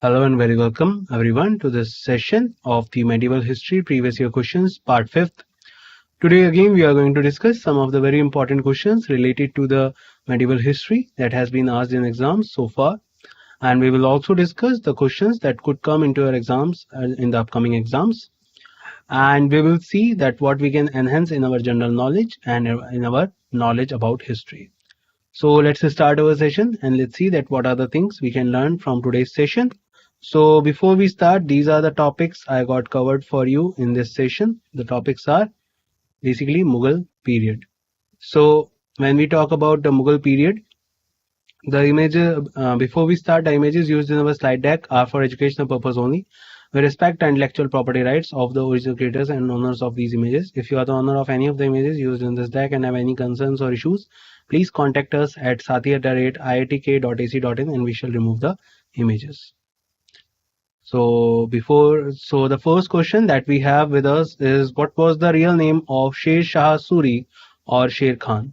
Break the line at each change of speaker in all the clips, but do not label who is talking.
Hello and very welcome everyone to this session of the Medieval History Previous Year Questions Part 5. Today again we are going to discuss some of the very important questions related to the medieval history that has been asked in exams so far, and we will also discuss the questions that could come into our exams in the upcoming exams, and we will see that what we can enhance in our general knowledge and in our knowledge about history. So let's start our session and let's see that what are the things we can learn from today's session. So before we start, these are the topics I got covered for you in this session. The topics are basically Mughal period. So when we talk about the Mughal period, the images, before we start, the images used in our slide deck are for educational purpose only. We respect the intellectual property rights of the original creators and owners of these images. If you are the owner of any of the images used in this deck and have any concerns or issues, please contact us at sathee@iitk.ac.in and we shall remove the images. So the first question that we have with us is, what was the real name of Sher Shah Suri or Sher Khan?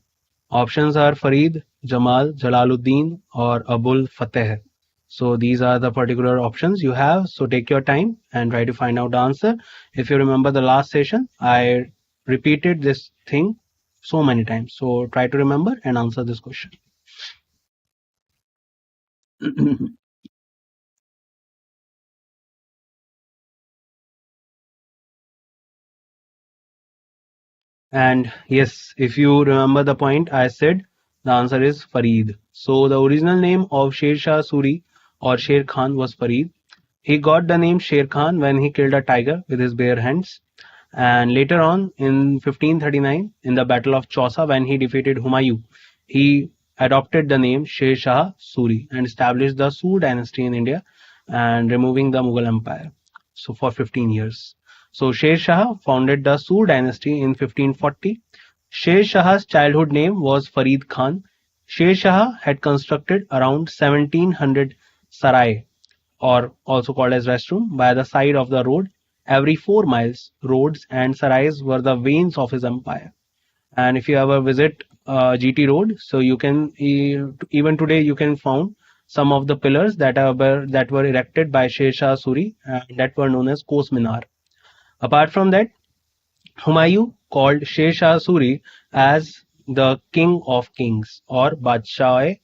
Options are Farid, Jamal, Jalaluddin or Abul Fateh. So these are the particular options you have. So take your time and try to find out the answer. If you remember the last session, I repeated this thing so many times. So try to remember and answer this question. And yes, if you remember the point I said, the answer is Farid. So the original name of Sher Shah Suri or Sher Khan was Farid. He got the name Sher Khan when he killed a tiger with his bare hands. And later on in 1539, in the Battle of Chausa, when he defeated Humayun, he adopted the name Sher Shah Suri and established the Sur dynasty in India and removing the Mughal Empire. So for 15 years. So Sher Shah founded the Sur dynasty in 1540. Sher Shah's childhood name was Farid Khan. Sher Shah had constructed around 1700 sarai, or also called as restroom, by the side of the road. Every 4 miles, roads and sarais were the veins of his empire. And if you ever visit GT Road, so you can even today you can find some of the pillars that were erected by Sher Shah Suri and that were known as Kos Minar. Apart from that, Humayun called Sher Shah Suri as the King of Kings or Badshah.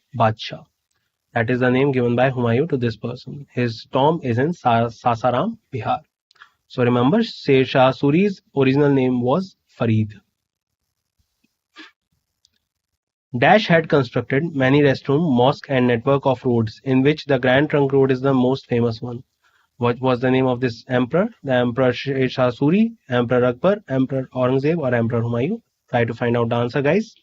That is the name given by Humayun to this person. His tomb is in Sasaram, Bihar. So remember, Sher Shah Suri's original name was Farid. Dash had constructed many restrooms, mosques and network of roads, in which the Grand Trunk Road is the most famous one. What was the name of this emperor? The Emperor Sher Shah Suri, Emperor Akbar, Emperor Aurangzeb or Emperor Humayun? Try to find out the answer, guys.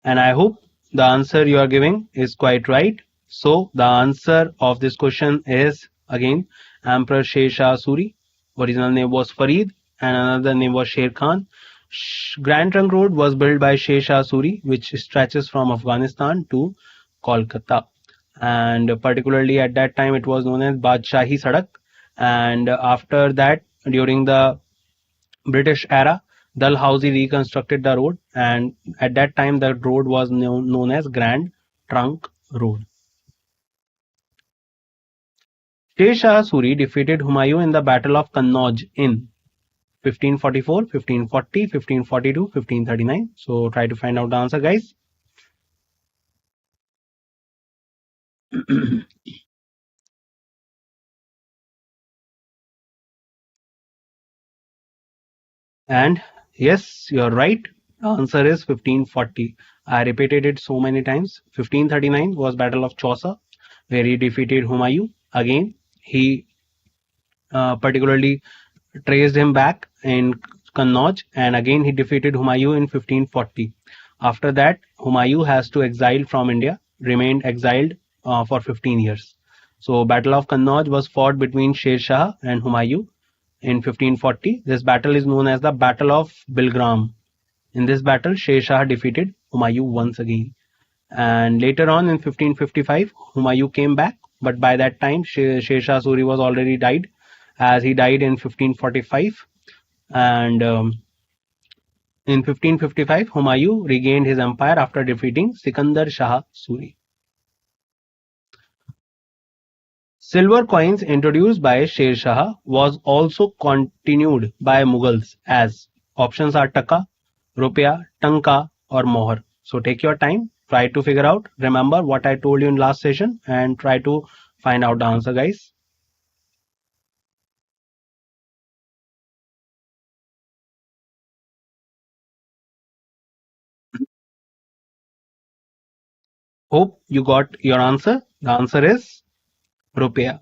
And I hope the answer you are giving is quite right. So the answer of this question is again Emperor Sher Shah Suri. Original name was Farid and another name was Sher Khan. Grand Trunk Road was built by Sher Shah Suri, which stretches from Afghanistan to Kolkata. And particularly at that time it was known as Badshahi Sadak. And after that, during the British era, Dalhousie reconstructed the road, and at that time the road was known as Grand Trunk Road. Sher Shah Suri defeated Humayun in the Battle of Kannauj in 1544, 1540, 1542, 1539. So try to find out the answer, guys. And yes, you're right. The answer is 1540. I repeated it so many times. 1539 was Battle of Chausa, where he defeated Humayun. Again, he particularly traced him back in Kannauj, and again he defeated Humayun in 1540. After that, Humayun has to exile from India, remained exiled for 15 years. So Battle of Kannauj was fought between Sher Shah and Humayun in 1540. This battle is known as the Battle of Bilgram. In this battle, Sher Shah defeated Humayun once again. And later on in 1555, Humayun came back, but by that time Sher Shah Suri was already died, as he died in 1545. And In 1555, Humayun regained his empire after defeating Sikandar Shah Suri. Silver coins introduced by Sher Shah was also continued by Mughals as options are taka, rupiah, tanka or mohar. So take your time, try to figure out, remember what I told you in last session and try to find out the answer, guys. Hope you got your answer. The answer is rupiah.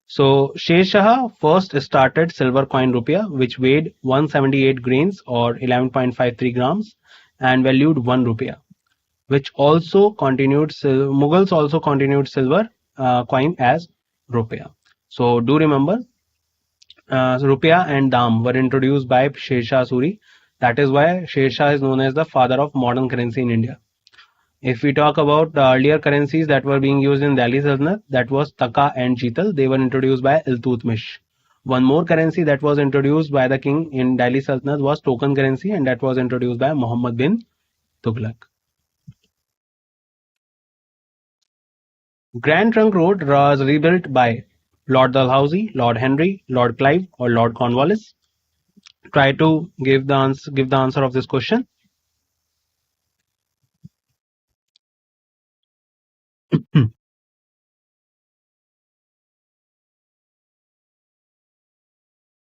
So Sher Shah first started silver coin rupiah, which weighed 178 grains or 11.53 grams and valued 1 rupiah, which also continued. Mughals also continued silver coin as rupiah. So do remember, rupiah and dam were introduced by Sher Shah Suri. That is why Sher Shah is known as the father of modern currency in India. If we talk about the earlier currencies that were being used in Delhi Sultanate, that was Taka and Chetal. They were introduced by Iltutmish. One more currency that was introduced by the king in Delhi Sultanate was token currency, and that was introduced by Muhammad bin Tughlaq. Grand Trunk Road was rebuilt by Lord Dalhousie, Lord Henry, Lord Clive, or Lord Cornwallis. Try to give the answer of this question.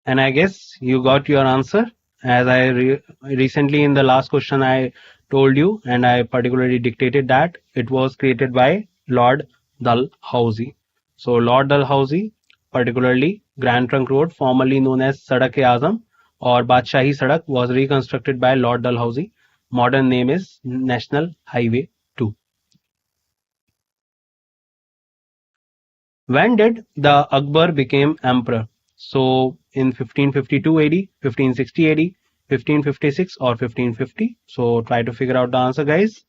And I guess you got your answer. As I recently in the last question I told you, and I particularly dictated that it was created by Lord Dalhousie. So Lord Dalhousie, particularly Grand Trunk Road, formerly known as Sadak-e-Azam or Badshahi Sadak, was reconstructed by Lord Dalhousie. Modern name is National Highway 2. When did the Akbar became emperor? So in 1552 AD, 1560 AD, 1556 or 1550. So try to figure out the answer, guys.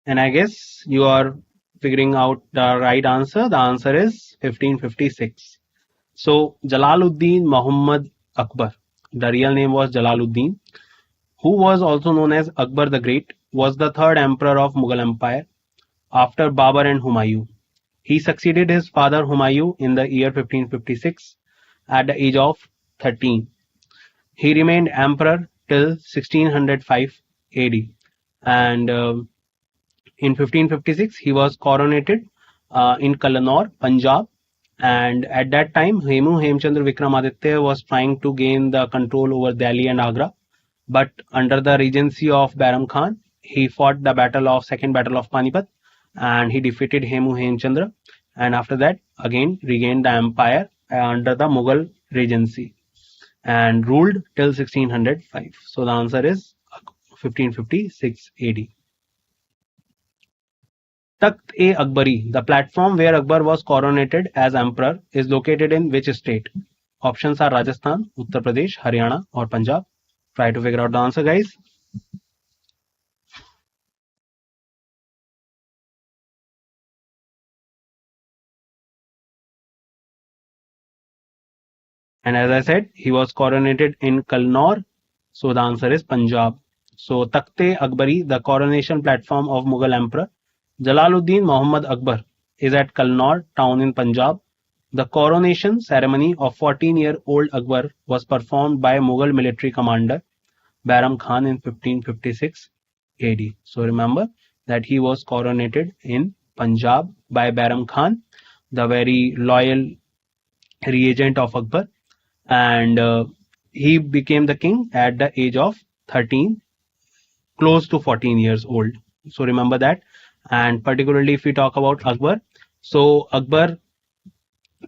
And I guess you are figuring out the right answer. The answer is 1556. So Jalaluddin Muhammad Akbar, the real name was Jalaluddin, who was also known as Akbar the Great, was the third emperor of Mughal Empire after Babur and Humayun. He succeeded his father Humayun in the year 1556 at the age of 13. He remained emperor till 1605 AD, and in 1556 he was coronated in Kalnor, Punjab. And at that time, Hemchandra Vikramaditya was trying to gain the control over Delhi and Agra, but under the regency of Bairam Khan, he fought the second battle of Panipat, and he defeated Hemchandra, and after that again regained the empire under the Mughal regency and ruled till 1605. So the answer is 1556 AD. Takht-e-Akbari, the platform where Akbar was coronated as emperor, is located in which state? Options are Rajasthan, Uttar Pradesh, Haryana, or Punjab. Try to figure out the answer, guys. And as I said, he was coronated in Kalnor, so the answer is Punjab. So Takht-e-Akbari, the coronation platform of Mughal Emperor Jalaluddin Muhammad Akbar, is at Kalnor town in Punjab. The coronation ceremony of 14-year-old Akbar was performed by Mughal military commander Bairam Khan in 1556 AD. So remember that he was coronated in Punjab by Bairam Khan, the very loyal regent of Akbar, and he became the king at the age of 13, close to 14 years old. So remember that. And particularly if we talk about Akbar, so Akbar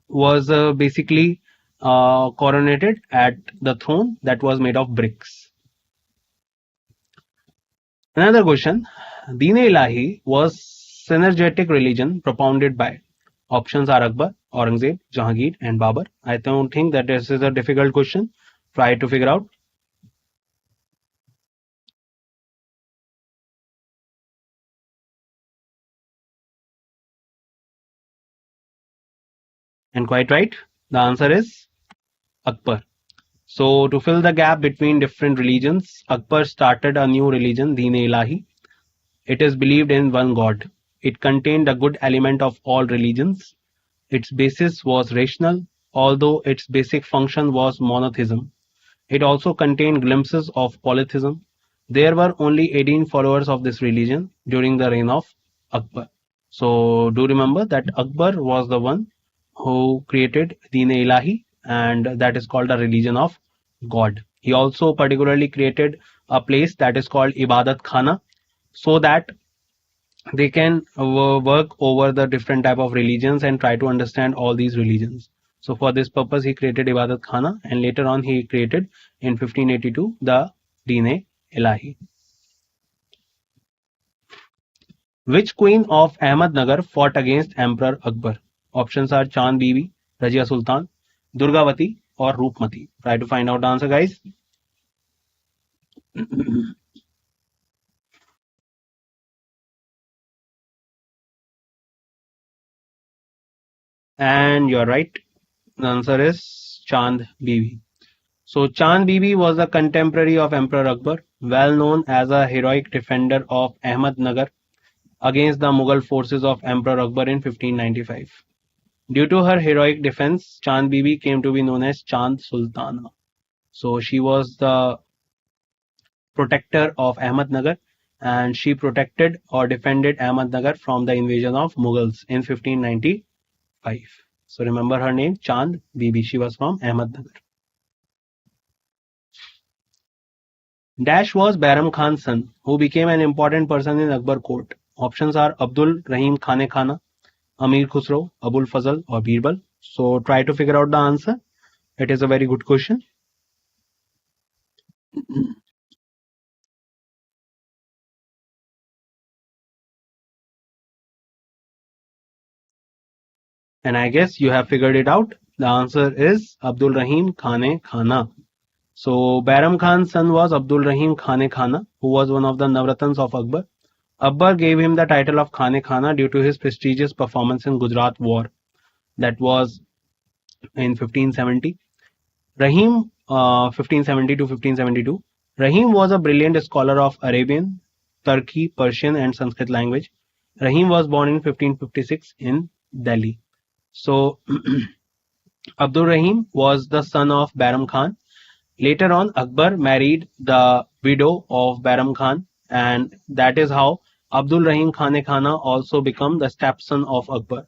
was basically coronated at the throne that was made of bricks. Another question, Deen-e-Ilahi was synergetic religion propounded by options are Akbar, Aurangzeb, Jahangir and Babur. I don't think that this is a difficult question. Try to figure out. And quite right. The answer is Akbar. So to fill the gap between different religions, Akbar started a new religion, Deen-e-Ilahi. It is believed in one God. It contained a good element of all religions. Its basis was rational, although its basic function was monotheism. It also contained glimpses of polytheism. There were only 18 followers of this religion during the reign of Akbar. So do remember that Akbar was the one who created Deen-e-Ilahi, and that is called a religion of God. He also particularly created a place that is called Ibadat Khana, so that they can work over the different type of religions and try to understand all these religions. So for this purpose he created Ibadat Khana, and later on he created in 1582 the Deen-e-Ilahi. Which queen of Ahmednagar fought against Emperor Akbar? Options are Chand Bibi, Razia Sultan, Durgavati or Roopmati. Try to find out the answer, guys. And you're right. The answer is Chand Bibi. So Chand Bibi was a contemporary of Emperor Akbar, well known as a heroic defender of Ahmednagar against the Mughal forces of Emperor Akbar in 1595. Due to her heroic defense, Chand Bibi came to be known as Chand Sultana. So she was the protector of Ahmednagar, and she protected or defended Ahmednagar from the invasion of Mughals in 1595. So remember her name, Chand Bibi. She was from Ahmednagar. Dash was Bairam Khan's son, who became an important person in Akbar court. Options are Abdul Rahim Khane Khana, Amir Khusro, Abul Fazl or Birbal. So try to figure out the answer. It is a very good question. And I guess you have figured it out. The answer is Abdul Rahim Khane Khana. So Bairam Khan's son was Abdul Rahim Khane Khana, who was one of the Navratans of Akbar. Akbar gave him the title of Khane Khana due to his prestigious performance in Gujarat War. That was in 1570. Rahim, 1570 to 1572. Rahim was a brilliant scholar of Arabian, Turki, Persian and Sanskrit language. Rahim was born in 1556 in Delhi. So Abdul Rahim was the son of Bairam Khan. Later on, Akbar married the widow of Bairam Khan, and that is how Abdul Rahim Khane Khana also became the stepson of Akbar.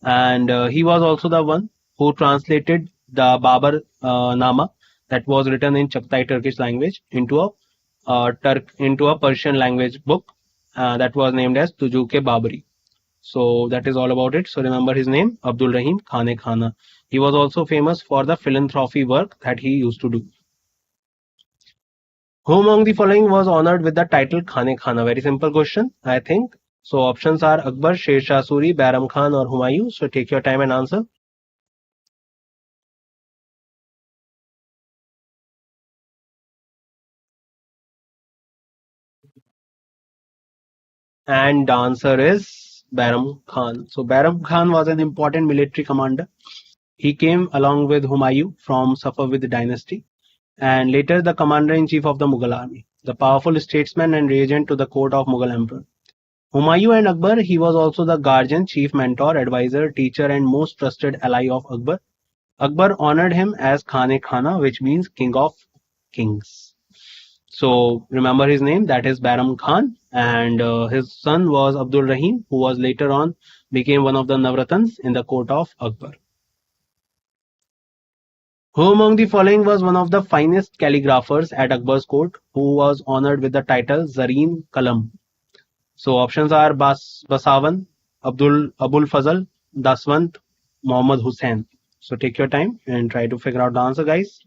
And he was also the one who translated the Babar Nama that was written in Chagatai Turkish language into a Persian language book that was named as Tujuke Babari. So that is all about it. So remember his name, Abdul Rahim Khane Khana. He was also famous for the philanthropy work that he used to do. Who among the following was honored with the title Khane Khana? Very simple question, I think. So options are Akbar, Sher Shah Suri, Bairam Khan or Humayun. So take your time and answer. And the answer is Bairam Khan. So Bairam Khan was an important military commander. He came along with Humayun from Safavid dynasty, and later the commander-in-chief of the Mughal army, the powerful statesman and regent to the court of Mughal emperor. Humayun and Akbar, he was also the guardian, chief mentor, advisor, teacher and most trusted ally of Akbar. Akbar honored him as Khane Khana, which means king of kings. So remember his name, that is Bairam Khan, and his son was Abdul Rahim, who was later on became one of the Navratans in the court of Akbar. Who among the following was one of the finest calligraphers at Akbar's court, who was honored with the title Zareen Kalam? So options are Basavan, Abul Fazl, Daswant, Muhammad Hussain. So take your time and try to figure out the answer, guys.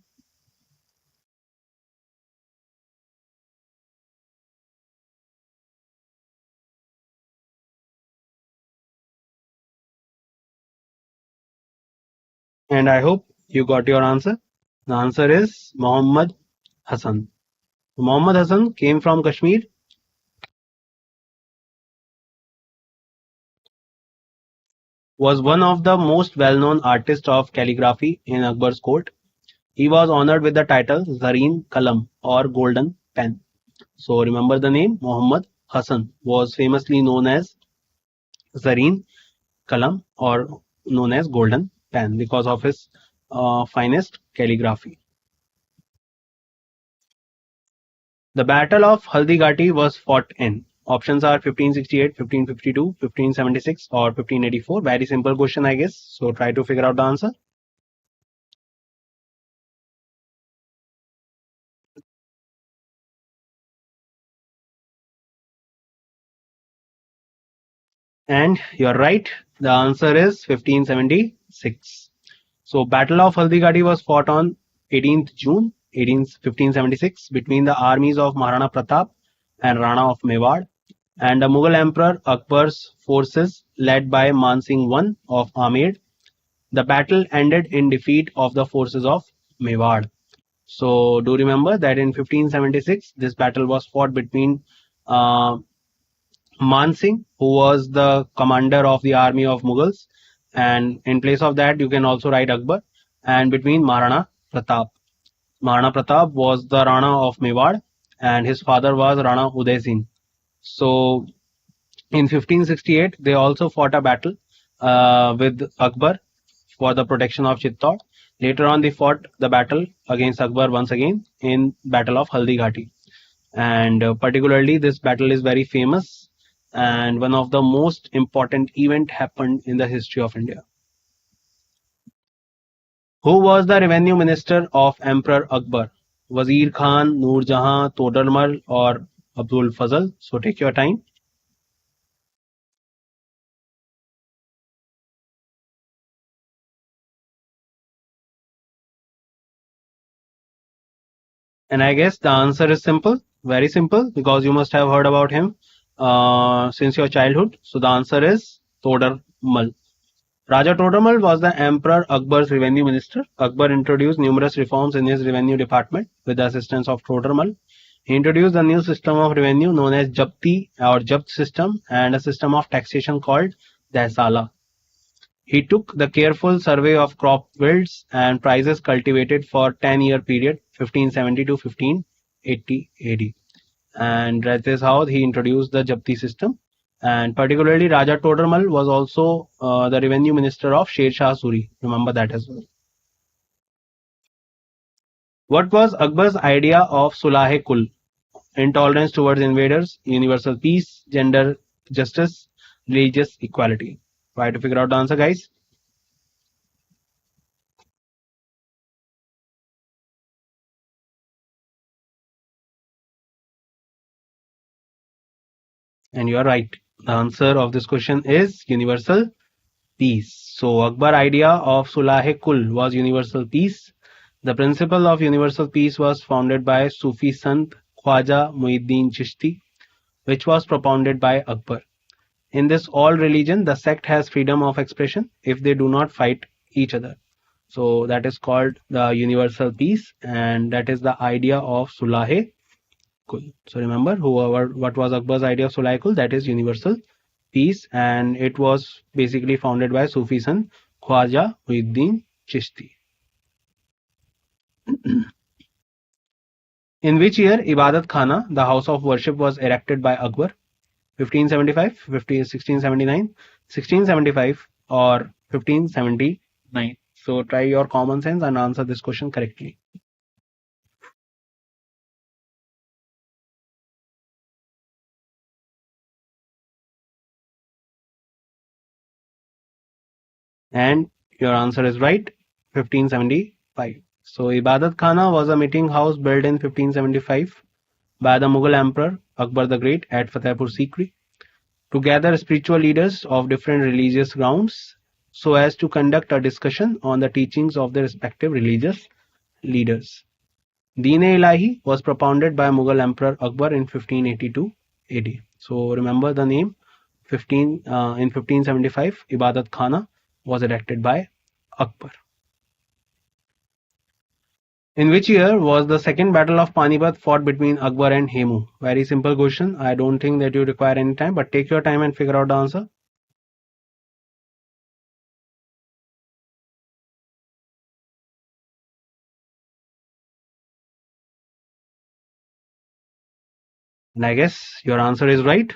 And I hope you got your answer. The answer is Muhammad Hassan. Muhammad Hassan came from Kashmir. was one of the most well-known artists of calligraphy in Akbar's court. He was honored with the title Zareen Kalam or Golden Pen. So remember the name Muhammad Hassan was famously known as Zareen Kalam or known as Golden Pen because of his finest calligraphy. The Battle of Haldighati was fought in. Options are 1568, 1552, 1576 or 1584. Very simple question, I guess. So try to figure out the answer. And you're right. The answer is 1576. So Battle of Haldighati was fought on 18th June 1576 between the armies of Maharana Pratap and Rana of Mewar and the Mughal Emperor Akbar's forces led by Mansingh I of Ahmed. The battle ended in defeat of the forces of Mewar. So do remember that in 1576 this battle was fought between uh, Mansingh, who was the commander of the army of Mughals, and in place of that you can also write Akbar, and between Maharana Pratap. Maharana Pratap was the Rana of Mewar and his father was Rana Uday Singh. So in 1568 they also fought a battle with Akbar for the protection of Chittor. Later on they fought the battle against Akbar once again in Battle of Haldighati. And particularly this battle is very famous and one of the most important event happened in the history of India. Who was the revenue minister of Emperor Akbar? Wazir Khan, Noor Jahan, Todarmal or Abdul Fazl? So take your time. And I guess the answer is simple, very simple, because you must have heard about him since your childhood. So the answer is Todarmal. Raja Todarmal was the Emperor Akbar's revenue minister. Akbar introduced numerous reforms in his revenue department with the assistance of Todarmal. He introduced a new system of revenue known as Japti or Japt system and a system of taxation called Dehsala. He took the careful survey of crop yields and prices cultivated for 10-year period 1570 to 1580 AD. And that is how he introduced the Japti system. And particularly Raja Todarmal was also the revenue minister of Sher Shah Suri. Remember that as well. What was Akbar's idea of Sulh-e-Kul? Intolerance towards invaders, universal peace, gender justice, religious equality. Try to figure out the answer, guys. And you are right. The answer of this question is universal peace. So Akbar idea of Sulh-e-Kul was universal peace. The principle of universal peace was founded by Sufi Sant Khwaja Muhyiddin Chishti, which was propounded by Akbar. In this all religion, the sect has freedom of expression if they do not fight each other. So that is called the universal peace, and that is the idea of Sulh-e Kul. So remember, what was Akbar's idea of Sulh-e-Kul? That is universal peace, and it was basically founded by Sufi Sant Khwaja Muhyiddin Chishti. In which year Ibadat Khana, the house of worship, was erected by Akbar? 1575, 1679, 1675 or 1579. So try your common sense and answer this question correctly. And your answer is right, 1575. So Ibadat Khana was a meeting house built in 1575 by the Mughal Emperor Akbar the Great at Fatehpur Sikri to gather spiritual leaders of different religious grounds so as to conduct a discussion on the teachings of their respective religious leaders. Deen-e-Ilahi was propounded by Mughal Emperor Akbar in 1582 AD. So remember the name. In 1575, Ibadat Khana was erected by Akbar. In which year was the second battle of Panipat fought between Akbar and Hemu? Very simple question. I don't think that you require any time, but take your time and figure out the answer. And I guess your answer is right.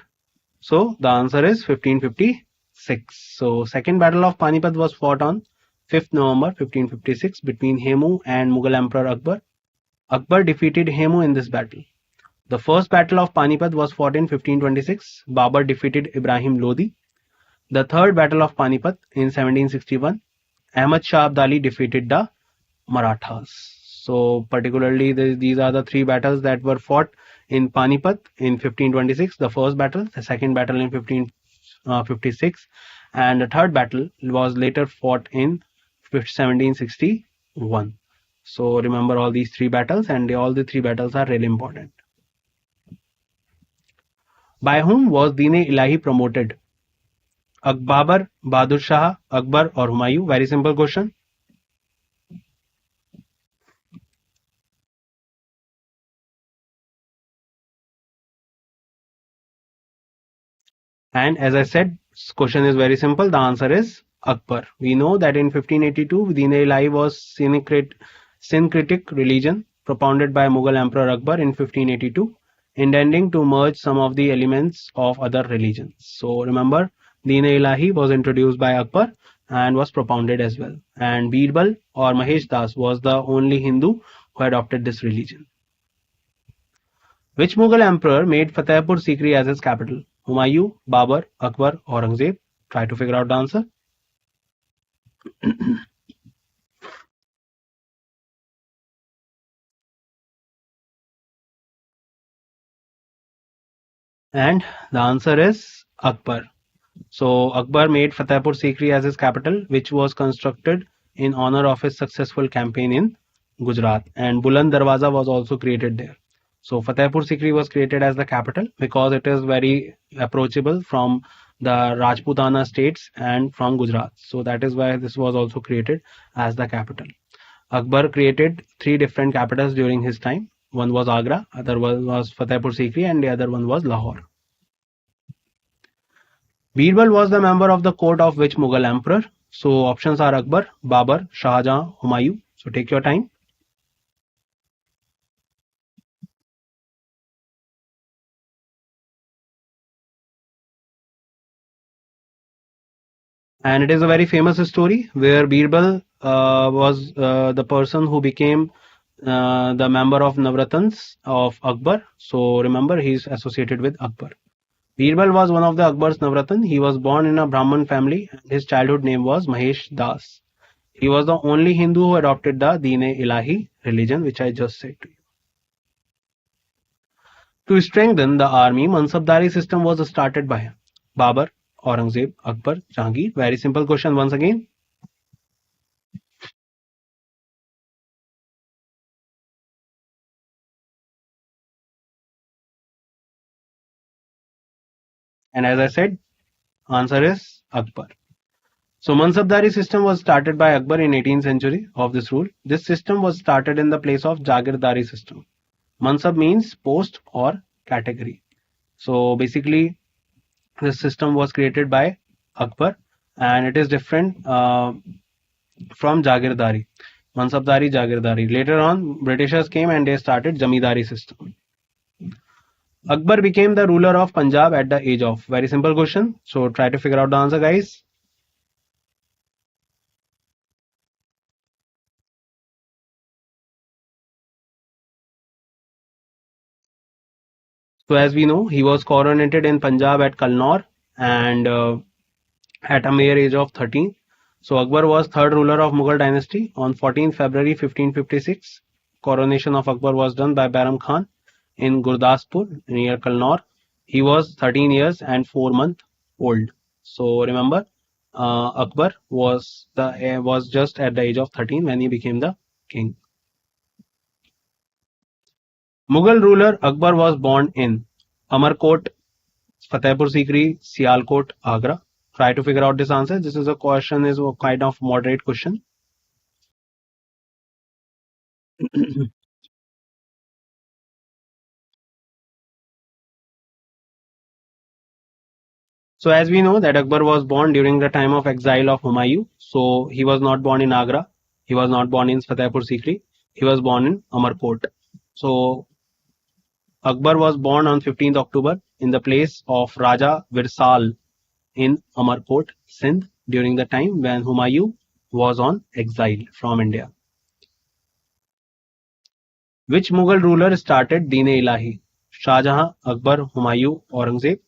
So the answer is 1556. So second battle of Panipat was fought on 5th November 1556 between Hemu and Mughal Emperor Akbar. Akbar defeated Hemu in this battle. The first battle of Panipat was fought in 1526. Babur defeated Ibrahim Lodi. The third battle of Panipat in 1761. Ahmad Shah Abdali defeated the Marathas. So particularly these are the three battles that were fought in Panipat in 1526. The first battle, the second battle in 1556, and the third battle was later fought in 1761. So remember all these three battles, and all the three battles are really important. By whom was Deen-e-Ilahi promoted? Babur, Bahadur Shah, Akbar or Humayun? Very simple question. And as I said, question is very simple. The answer is Akbar. We know that in 1582, Deen-e-Ilahi was syncretic religion propounded by Mughal Emperor Akbar in 1582, intending to merge some of the elements of other religions. So remember, Deen-e-Ilahi was introduced by Akbar and was propounded as well. And Birbal or Mahesh Das was the only Hindu who adopted this religion. Which Mughal emperor made Fatehpur Sikri as his capital? Humayun, Babur, Akbar, Aurangzeb? Try to figure out the answer. And the answer is Akbar. So Akbar made Fatehpur Sikri as his capital, which was constructed in honor of his successful campaign in Gujarat. And Buland Darwaza was also created there. So Fatehpur Sikri was created as the capital because it is very approachable from the Rajputana states and from Gujarat. So that is why this was also created as the capital. Akbar created three different capitals during his time. One was Agra, other one was Fatehpur Sikri, and the other one was Lahore. Birbal was the member of the court of which Mughal emperor? So options are Akbar, Babur, Shah Jahan, Humayun. So take your time. And it is a very famous story where Birbal was the person who became the member of Navratans of Akbar. So remember, he is associated with Akbar. Birbal was one of the Akbar's Navratan. He was born in a Brahmin family. His childhood name was Mahesh Das. He was the only Hindu who adopted the Deen-e-Ilahi religion, which I just said to you. To strengthen the army, Mansabdari system was started by Babur, Aurangzeb, Akbar, Jahangir. Very simple question once again. And as I said, answer is Akbar. So Mansabdari system was started by Akbar in 18th century of this rule. This system was started in the place of Jagirdari system. Mansab means post or category. So basically, this system was created by Akbar and it is different from Jagirdari. Mansabdari, Jagirdari. Later on, Britishers came and they started Jamidari system. Akbar became the ruler of Punjab at the age of. Very simple question. So try to figure out the answer, guys. So as we know, he was coronated in Punjab at Kalnor and at a mere age of 13. So Akbar was third ruler of Mughal dynasty. On 14th February 1556, coronation of Akbar was done by Bairam Khan in Gurdaspur near Kalnor. He was 13 years and 4 months old. So remember, Akbar was just at the age of 13 when he became the king. Mughal ruler Akbar was born in Amarkot, Fatehpur Sikri, Sialkot, Agra. Try to figure out this answer. This is a question, is a kind of moderate question. So as we know that Akbar was born during the time of exile of Humayun. So he was not born in Agra. He was not born in Fatehpur Sikri. He was born in Amarkot. So Akbar was born on 15th October in the place of Raja Virsal in Amarkot, Sindh, during the time when Humayun was on exile from India. Which Mughal ruler started Deen-e-Ilahi? Shah Jahan, Akbar, Humayun, Aurangzeb?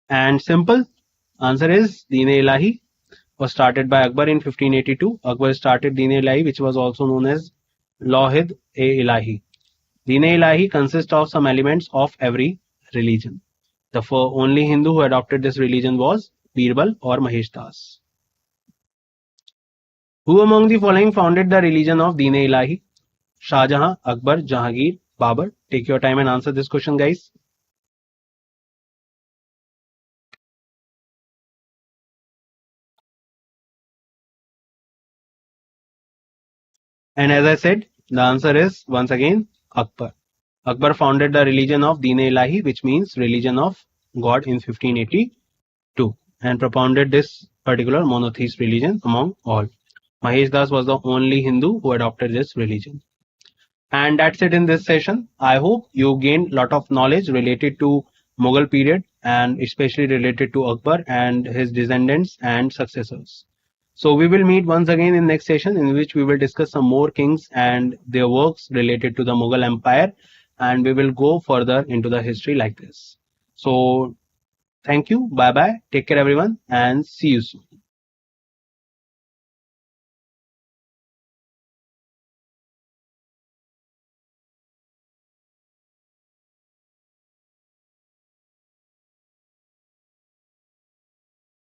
And simple answer is Deen-e-Ilahi was started by Akbar in 1582. Akbar started Deen-e-Ilahi, which was also known as Lawhid-e-Ilahi. Deen-e-Ilahi consists of some elements of every religion. The only Hindu who adopted this religion was Birbal or Mahesh Das. Who among the following founded the religion of Deen-e-Ilahi? Shah Jahan, Akbar, Jahangir, Babur? Take your time and answer this question, guys. And as I said, the answer is once again Akbar. Akbar founded the religion of Deen-e-Ilahi, which means religion of God, in 1582 and propounded this particular monotheist religion among all. Mahesh Das was the only Hindu who adopted this religion. And that's it in this session. I hope you gained a lot of knowledge related to Mughal period and especially related to Akbar and his descendants and successors. So we will meet once again in next session, in which we will discuss some more kings and their works related to the Mughal Empire, and we will go further into the history like this. So thank you, bye bye, take care everyone, and see you soon.